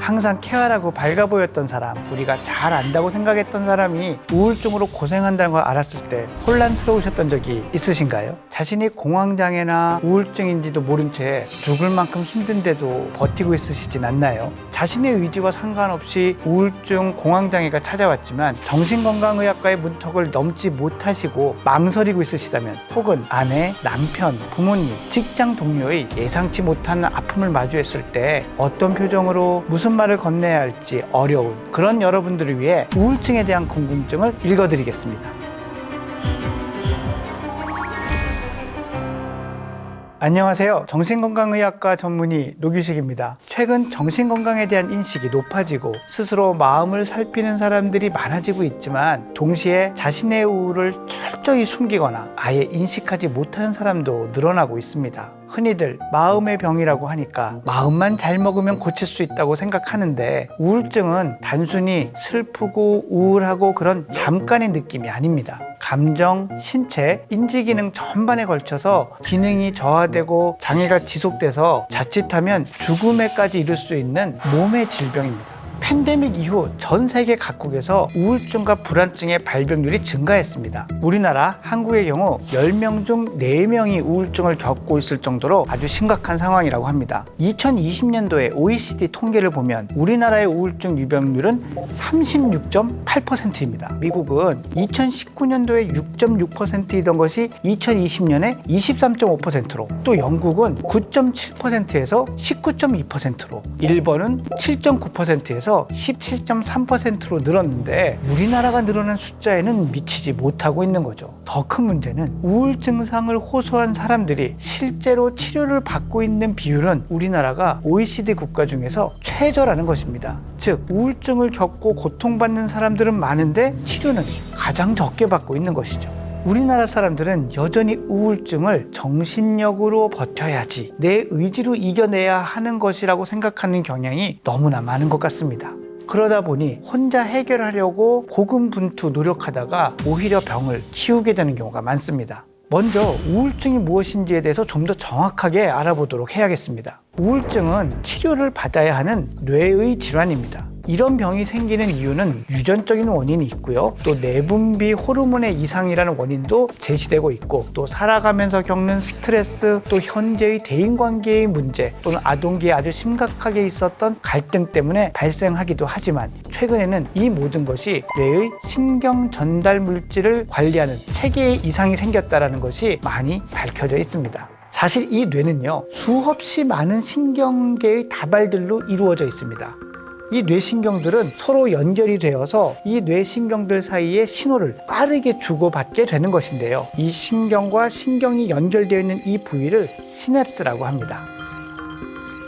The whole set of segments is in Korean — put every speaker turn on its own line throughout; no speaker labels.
항상 쾌활하고 밝아 보였던 사람, 우리가 잘 안다고 생각했던 사람이 우울증으로 고생한다는 걸 알았을 때 혼란스러우셨던 적이 있으신가요? 자신이 공황장애나 우울증인지도 모른 채 죽을 만큼 힘든데도 버티고 있으시진 않나요? 자신의 의지와 상관없이 우울증, 공황장애가 찾아왔지만 정신건강의학과의 문턱을 넘지 못하시고 망설이고 있으시다면, 혹은 아내, 남편, 부모님, 직장 동료의 예상치 못한 아픔을 마주했을 때 어떤 표정으로 무슨 말을 건네야 할지 어려운 그런 여러분들을 위해 우울증에 대한 궁금증을 읽어드리겠습니다. 안녕하세요. 정신건강의학과 전문의 노규식입니다. 최근 정신건강에 대한 인식이 높아지고 스스로 마음을 살피는 사람들이 많아지고 있지만, 동시에 자신의 우울을 철저히 숨기거나 아예 인식하지 못하는 사람도 늘어나고 있습니다. 흔히들 마음의 병이라고 하니까 마음만 잘 먹으면 고칠 수 있다고 생각하는데, 우울증은 단순히 슬프고 우울하고 그런 잠깐의 느낌이 아닙니다. 감정, 신체, 인지기능 전반에 걸쳐서 기능이 저하되고 장애가 지속돼서 자칫하면 죽음에까지 이를 수 있는 몸의 질병입니다. 팬데믹 이후 전 세계 각국에서 우울증과 불안증의 발병률이 증가했습니다. 우리나라, 한국의 경우 10명 중 4명이 우울증을 겪고 있을 정도로 아주 심각한 상황이라고 합니다. 2020년도에 OECD 통계를 보면 우리나라의 우울증 유병률은 36.8%입니다. 미국은 2019년도에 6.6%이던 것이 2020년에 23.5%로, 또 영국은 9.7%에서 19.2%로, 일본은 7.9%에서 17.3%로 늘었는데, 우리나라가 늘어난 숫자에는 미치지 못하고 있는 거죠. 더 큰 문제는 우울 증상을 호소한 사람들이 실제로 치료를 받고 있는 비율은 우리나라가 OECD 국가 중에서 최저라는 것입니다. 즉, 우울증을 겪고 고통받는 사람들은 많은데 치료는 가장 적게 받고 있는 것이죠. 우리나라 사람들은 여전히 우울증을 정신력으로 버텨야지, 내 의지로 이겨내야 하는 것이라고 생각하는 경향이 너무나 많은 것 같습니다. 그러다 보니 혼자 해결하려고 고군분투 노력하다가 오히려 병을 키우게 되는 경우가 많습니다. 먼저 우울증이 무엇인지에 대해서 좀 더 정확하게 알아보도록 해야겠습니다. 우울증은 치료를 받아야 하는 뇌의 질환입니다. 이런 병이 생기는 이유는 유전적인 원인이 있고요, 또 내분비 호르몬의 이상이라는 원인도 제시되고 있고, 또 살아가면서 겪는 스트레스, 또 현재의 대인관계의 문제, 또는 아동기에 아주 심각하게 있었던 갈등 때문에 발생하기도 하지만, 최근에는 이 모든 것이 뇌의 신경 전달 물질을 관리하는 체계에 이상이 생겼다는 것이 많이 밝혀져 있습니다. 사실 이 뇌는요, 수없이 많은 신경계의 다발들로 이루어져 있습니다. 이 뇌신경들은 서로 연결이 되어서 이 뇌신경들 사이에 신호를 빠르게 주고받게 되는 것인데요, 이 신경과 신경이 연결되어 있는 이 부위를 시냅스라고 합니다.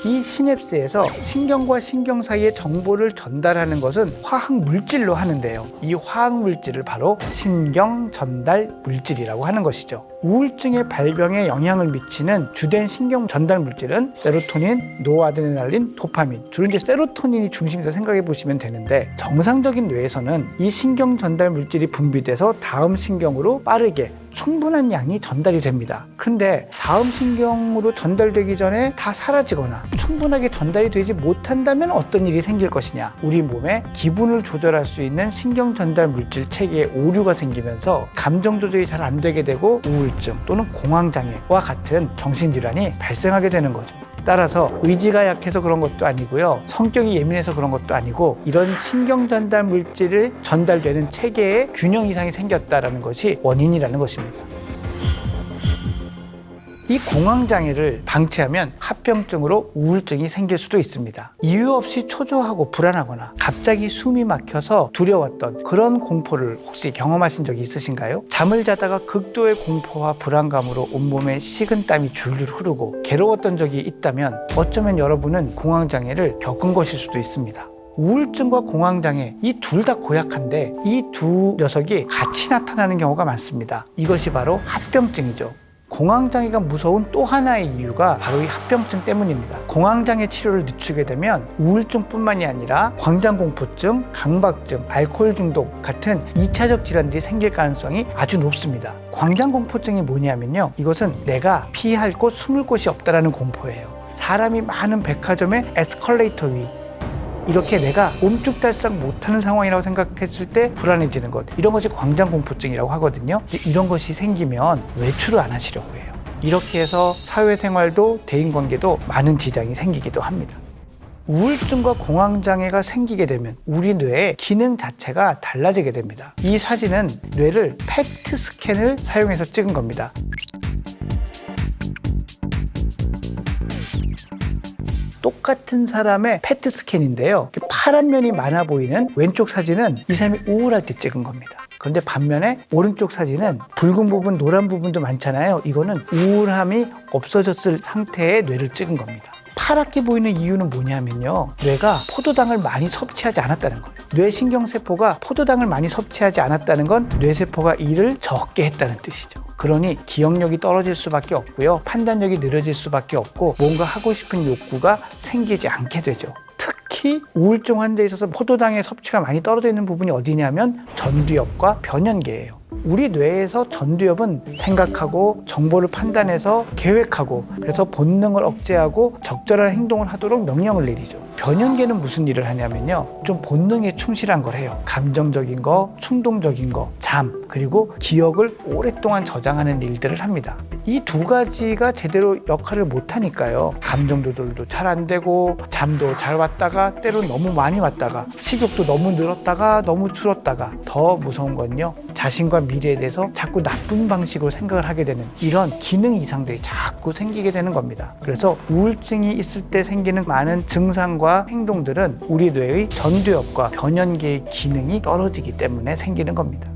이 시냅스에서 신경과 신경 사이에 정보를 전달하는 것은 화학 물질로 하는데요, 이 화학 물질을 바로 신경 전달 물질이라고 하는 것이죠. 우울증의 발병에 영향을 미치는 주된 신경 전달 물질은 세로토닌, 노아드레날린, 도파민, 주로 이제 세로토닌이 중심이다 생각해 보시면 되는데, 정상적인 뇌에서는 이 신경 전달 물질이 분비돼서 다음 신경으로 빠르게 충분한 양이 전달이 됩니다. 그런데 다음 신경으로 전달되기 전에 다 사라지거나 충분하게 전달이 되지 못한다면 어떤 일이 생길 것이냐, 우리 몸에 기분을 조절할 수 있는 신경 전달 물질 체계에 오류가 생기면서 감정 조절이 잘 안 되게 되고 우울증 또는 공황장애와 같은 정신질환이 발생하게 되는 거죠. 따라서 의지가 약해서 그런 것도 아니고요, 성격이 예민해서 그런 것도 아니고, 이런 신경 전달 물질을 전달되는 체계에 균형 이상이 생겼다는 것이 원인이라는 것입니다. 이 공황장애를 방치하면 합병증으로 우울증이 생길 수도 있습니다. 이유 없이 초조하고 불안하거나 갑자기 숨이 막혀서 두려웠던 그런 공포를 혹시 경험하신 적이 있으신가요? 잠을 자다가 극도의 공포와 불안감으로 온몸에 식은땀이 줄줄 흐르고 괴로웠던 적이 있다면 어쩌면 여러분은 공황장애를 겪은 것일 수도 있습니다. 우울증과 공황장애, 이 둘 다 고약한데 이 두 녀석이 같이 나타나는 경우가 많습니다. 이것이 바로 합병증이죠. 공황장애가 무서운 또 하나의 이유가 바로 이 합병증 때문입니다. 공황장애 치료를 늦추게 되면 우울증뿐만이 아니라 광장공포증, 강박증, 알코올 중독 같은 2차적 질환들이 생길 가능성이 아주 높습니다. 광장공포증이 뭐냐면요, 이것은 내가 피할 곳, 숨을 곳이 없다라는 공포예요. 사람이 많은 백화점의 에스컬레이터 위, 이렇게 내가 옴쭉달싹 못하는 상황이라고 생각했을 때 불안해지는 것, 이런 것이 광장공포증이라고 하거든요. 이런 것이 생기면 외출을 안 하시려고 해요. 이렇게 해서 사회생활도 대인관계도 많은 지장이 생기기도 합니다. 우울증과 공황장애가 생기게 되면 우리 뇌의 기능 자체가 달라지게 됩니다. 이 사진은 뇌를 PET 스캔을 사용해서 찍은 겁니다. 똑같은 사람의 PET 스캔인데요. 파란 면이 많아 보이는 왼쪽 사진은 이 사람이 우울할 때 찍은 겁니다. 그런데 반면에 오른쪽 사진은 붉은 부분, 노란 부분도 많잖아요. 이거는 우울함이 없어졌을 상태의 뇌를 찍은 겁니다. 파랗게 보이는 이유는 뭐냐면요, 뇌가 포도당을 많이 섭취하지 않았다는 거예요. 뇌신경세포가 포도당을 많이 섭취하지 않았다는 건 뇌세포가 일을 적게 했다는 뜻이죠. 그러니 기억력이 떨어질 수밖에 없고요, 판단력이 느려질 수밖에 없고 뭔가 하고 싶은 욕구가 생기지 않게 되죠. 특히 우울증 환자에 있어서 포도당의 섭취가 많이 떨어져 있는 부분이 어디냐면 전두엽과 변연계예요. 우리 뇌에서 전두엽은 생각하고 정보를 판단해서 계획하고, 그래서 본능을 억제하고 적절한 행동을 하도록 명령을 내리죠. 변연계는 무슨 일을 하냐면요, 좀 본능에 충실한 걸 해요. 감정적인 거, 충동적인 거, 잠, 그리고 기억을 오랫동안 저장하는 일들을 합니다. 이 두 가지가 제대로 역할을 못하니까요, 감정 조절도 잘 안 되고 잠도 잘 왔다가 때로 너무 많이 왔다가 식욕도 너무 늘었다가 너무 줄었다가, 더 무서운 건요, 자신과 미래에 대해서 자꾸 나쁜 방식으로 생각을 하게 되는 이런 기능 이상들이 자꾸 생기게 되는 겁니다. 그래서 우울증이 있을 때 생기는 많은 증상과 행동들은 우리 뇌의 전두엽과 변연계의 기능이 떨어지기 때문에 생기는 겁니다.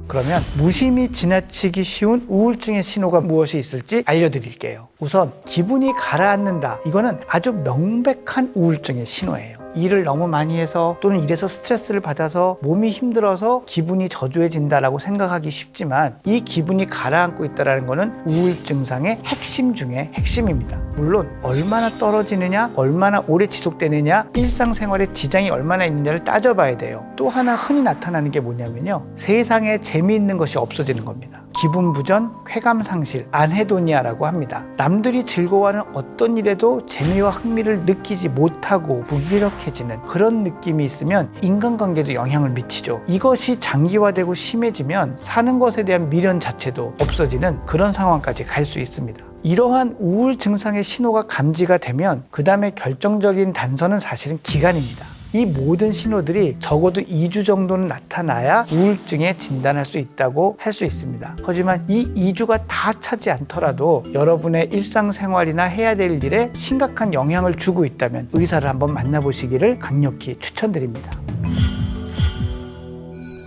그러면 무심히 지나치기 쉬운 우울증의 신호가 무엇이 있을지 알려드릴게요. 우선 기분이 가라앉는다. 이거는 아주 명백한 우울증의 신호예요. 일을 너무 많이 해서 또는 일에서 스트레스를 받아서 몸이 힘들어서 기분이 저조해진다라고 생각하기 쉽지만, 이 기분이 가라앉고 있다는 것은 우울증상의 핵심 중에 핵심입니다. 물론 얼마나 떨어지느냐, 얼마나 오래 지속되느냐, 일상생활에 지장이 얼마나 있느냐를 따져봐야 돼요. 또 하나 흔히 나타나는 게 뭐냐면요, 세상에 재미있는 것이 없어지는 겁니다. 기분 부전, 쾌감 상실, 안헤도니아라고 합니다. 남들이 즐거워하는 어떤 일에도 재미와 흥미를 느끼지 못하고 무기력해지는 그런 느낌이 있으면 인간관계도 영향을 미치죠. 이것이 장기화되고 심해지면 사는 것에 대한 미련 자체도 없어지는 그런 상황까지 갈 수 있습니다. 이러한 우울 증상의 신호가 감지가 되면 그 다음에 결정적인 단서는 사실은 기간입니다. 이 모든 신호들이 적어도 2주 정도는 나타나야 우울증에 진단할 수 있다고 할 수 있습니다. 하지만 이 2주가 다 차지 않더라도 여러분의 일상생활이나 해야 될 일에 심각한 영향을 주고 있다면 의사를 한번 만나보시기를 강력히 추천드립니다.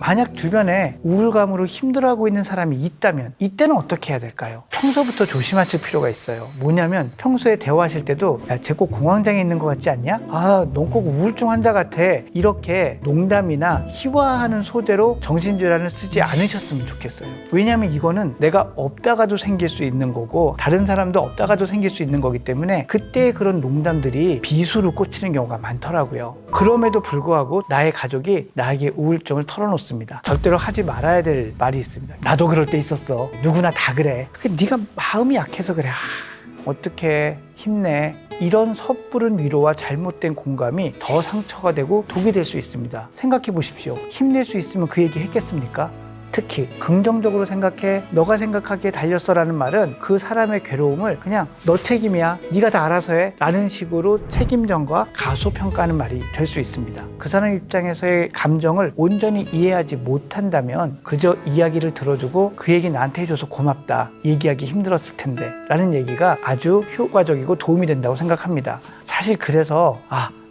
만약 주변에 우울감으로 힘들어하고 있는 사람이 있다면 이때는 어떻게 해야 될까요? 평소부터 조심하실 필요가 있어요. 뭐냐면 평소에 대화하실 때도 야, 쟤 꼭 공황장애 있는 것 같지 않냐? 아, 넌 꼭 우울증 환자 같아. 이렇게 농담이나 희화하는 소재로 정신질환을 쓰지 않으셨으면 좋겠어요. 왜냐하면 이거는 내가 없다가도 생길 수 있는 거고 다른 사람도 없다가도 생길 수 있는 거기 때문에 그때의 그런 농담들이 비수로 꽂히는 경우가 많더라고요. 그럼에도 불구하고 나의 가족이 나에게 우울증을 털어놓습니다. 절대로 하지 말아야 될 말이 있습니다. 나도 그럴 때 있었어. 누구나 다 그래. 네가 마음이 약해서 그래. 어떡해. 힘내. 이런 섣부른 위로와 잘못된 공감이 더 상처가 되고 독이 될 수 있습니다. 생각해 보십시오. 힘낼 수 있으면 그 얘기 했겠습니까? 특히 긍정적으로 생각해, 너가 생각하기에 달렸어라는 말은 그 사람의 괴로움을 그냥 너 책임이야, 네가 다 알아서 해 라는 식으로 책임전과 가소평가하는 말이 될 수 있습니다. 그 사람 입장에서의 감정을 온전히 이해하지 못한다면 그저 이야기를 들어주고 그 얘기 나한테 해줘서 고맙다, 얘기하기 힘들었을 텐데 라는 얘기가 아주 효과적이고 도움이 된다고 생각합니다. 사실 그래서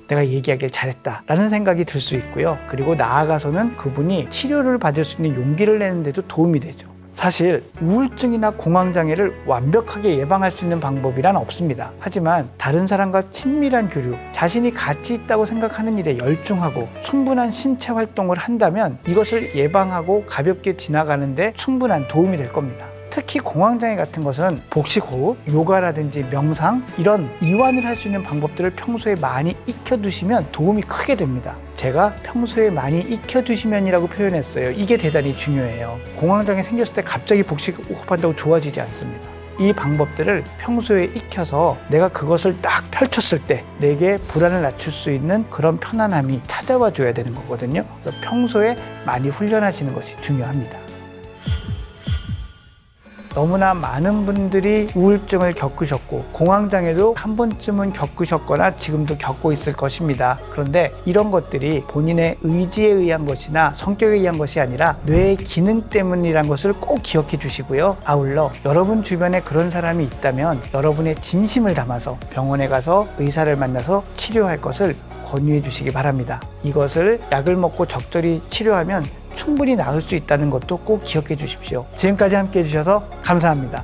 내가 얘기하길 잘했다 라는 생각이 들 수 있고요. 그리고 나아가서는 그분이 치료를 받을 수 있는 용기를 내는 데도 도움이 되죠. 사실 우울증이나 공황장애를 완벽하게 예방할 수 있는 방법이란 없습니다. 하지만 다른 사람과 친밀한 교류, 자신이 가치 있다고 생각하는 일에 열중하고 충분한 신체 활동을 한다면 이것을 예방하고 가볍게 지나가는 데 충분한 도움이 될 겁니다. 특히 공황장애 같은 것은 복식호흡, 요가라든지 명상, 이런 이완을 할 수 있는 방법들을 평소에 많이 익혀두시면 도움이 크게 됩니다. 제가 평소에 많이 익혀두시면이라고 표현했어요. 이게 대단히 중요해요. 공황장애 생겼을 때 갑자기 복식호흡한다고 좋아지지 않습니다. 이 방법들을 평소에 익혀서 내가 그것을 딱 펼쳤을 때 내게 불안을 낮출 수 있는 그런 편안함이 찾아와 줘야 되는 거거든요. 그래서 평소에 많이 훈련하시는 것이 중요합니다. 너무나 많은 분들이 우울증을 겪으셨고 공황장애도 한 번쯤은 겪으셨거나 지금도 겪고 있을 것입니다. 그런데 이런 것들이 본인의 의지에 의한 것이나 성격에 의한 것이 아니라 뇌의 기능 때문이란 것을 꼭 기억해 주시고요. 아울러 여러분 주변에 그런 사람이 있다면 여러분의 진심을 담아서 병원에 가서 의사를 만나서 치료할 것을 권유해 주시기 바랍니다. 이것을 약을 먹고 적절히 치료하면 충분히 나을 수 있다는 것도 꼭 기억해 주십시오. 지금까지 함께 해주셔서 감사합니다.